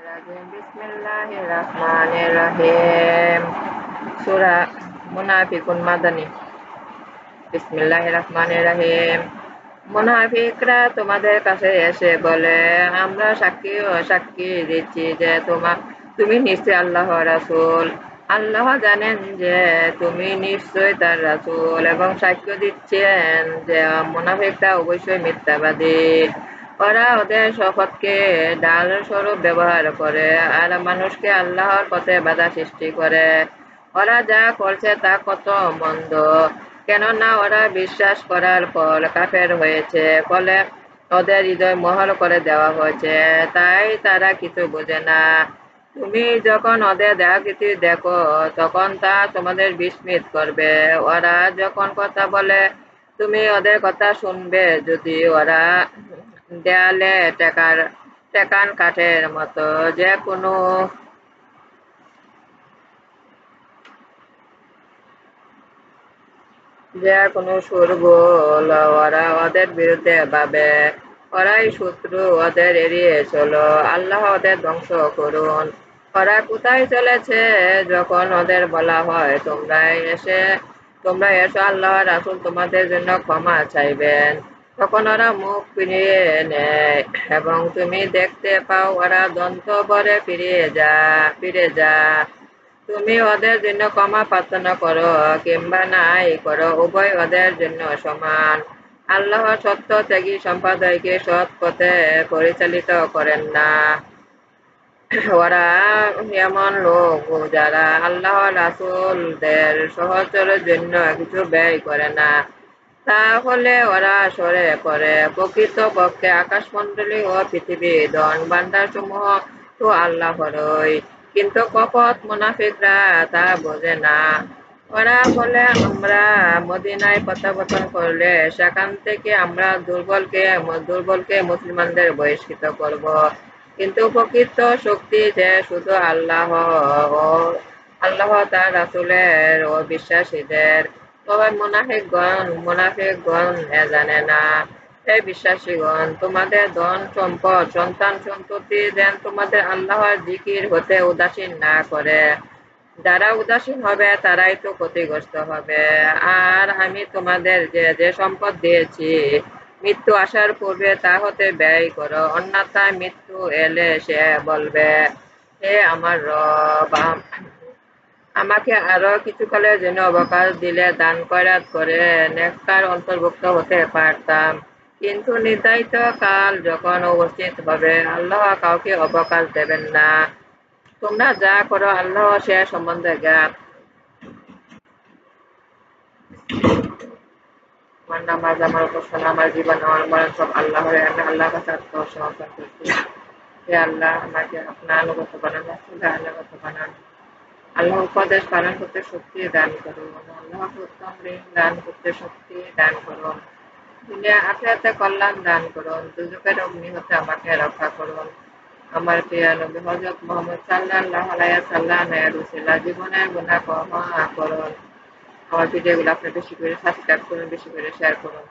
বিসমিল্লাহির রহমানির রহিম। সূরা মুনাফিকুন মাদানী। বিসমিল্লাহির রহমানির রহিম। মুনাফিকরা তোমাদের কাছে এসে বলে, আমরা সাক্ষী দিচ্ছি যে তুমি নিশ্চয় আল্লাহর রাসূল। আল্লাহ জানেন যে তুমি নিশ্চয় তার রাসূল এবং সাক্ষ্য দিচ্ছেন যে মুনাফিকরা অবশ্যই মিথ্যাবাদী। ওরা ওদের শপথকে ঢাল স্বরূপ ব্যবহার করে আর মানুষকে আল্লাহর পথে বাধা সৃষ্টি করে। ওরা যা করছে তা কত মন্দ, কেননা ওরা বিশ্বাস করার পর কাফের হয়েছে, ফলে ওদের হৃদয় মহল করে দেওয়া হয়েছে, তাই তারা কিছু বোঝে না। তুমি যখন ওদের দেহাকৃতি দেখো তখন তা তোমাদের বিস্মিত করবে। ওরা যখন কথা বলে তুমি ওদের কথা শুনবে, যদি ওরা দেয়ালে টেকান কাঠের মতো যে কোনো শোরগোল ওরা ওদের বিরুদ্ধে ভাবে। ওরাই শত্রু, ওদের এড়িয়ে চলো, আল্লাহ ওদের ধ্বংস করুন। ওরা কোথায় চলেছে? যখন ওদের বলা হয় তোমরা এসো, আল্লাহ রাসূল তোমাদের জন্য ক্ষমা চাইবেন, তখন ওরা মুখ ফিরিয়ে নেয় এবং তুমি দেখতে পাও ওরা দন্ত ভরে ফিরে যা। তুমি ওদের জন্য ক্ষমা প্রার্থনা করো কিংবা নাই করো, উভয় ওদের জন্য সমান। আল্লাহ সত্য ত্যাগী সম্প্রদায়কে সৎ পথে পরিচালিত করেন না। ওরা এমন লোক যারা আল্লাহ রাসূলদের সহচরের জন্য কিছু ব্যয় করে না, তাহলে ওরা সরে পড়ে। প্রকৃতপক্ষে আকাশমণ্ডলী ও পৃথিবীর ধন ভাণ্ডার সমূহ তো আল্লাহরই, কিন্তু কপট মুনাফিকরা তা বোঝে না। ওরা বলে, আমরা মদিনায় প্রত্যাবর্তন করলে সেখান থেকে আমরা দুর্বলকে মুসলমানদের বহিষ্কৃত করব, কিন্তু প্রকৃত শক্তি যে শুধু আল্লাহ তার রাসূলের ও বিশ্বাসীদের। তবে মুনাফিকগণ এ জানে না। হে বিশ্বাসীগণ, তোমাদের ধন সম্পদ সন্তান সন্ততি যেন তোমাদের আল্লাহর জিকির হতে উদাসীন না করে। যারা উদাসীন হবে তারাই তো ক্ষতিগ্রস্ত হবে। আর আমি তোমাদের যে সম্পদ দিয়েছি, মৃত্যু আসার পূর্বে তা হতে ব্যয় করো, অন্যথায় মৃত্যু এলে সে বলবে, হে আমার রব, আমাকে আরো কিছুকালের জন্য অবকাশ দিলে দান খয়রাত করে নেককার অন্তর্ভুক্ত হতে পারতাম। কিন্তু নির্ধারিত কাল যখন উপস্থিত হবে, আল্লাহ কাউকে অবকাশ দেবেন না। তোমরা যা করো আল্লাহ সে সম্বন্ধে জ্ঞাত। আমার নামাজ, আমার উপাসনা, আমার জীবন, আমার মরণ সব আল্লাহর। আমি আল্লাহর কাছে আত্মসমর্পণ করছি। হে আল্লাহ, আমাকে আপনার আনুগত্য বানান, রাসূলের আনুগত্য বানান। আল্লাহ উপদেশ পালন করতে শক্তি দান করুন। আল্লাহকে উত্তম ঋণ দান করতে শক্তি দান করুন। দুনিয়া আখিরাতে কল্যাণ দান করুন। দুজকের অগ্নি হতে আমাকে রক্ষা করুন। আমার প্রিয় নবী হযরত মুহাম্মদ সাল্লাল্লাহু আলাইহি ওয়াসাল্লামের উসিলায় জীবনের গুনাহ ক্ষমা করুন। আমার ভিডিওগুলো আপনি বেশি করে সাবস্ক্রাইব করুন, বেশি করে শেয়ার করুন।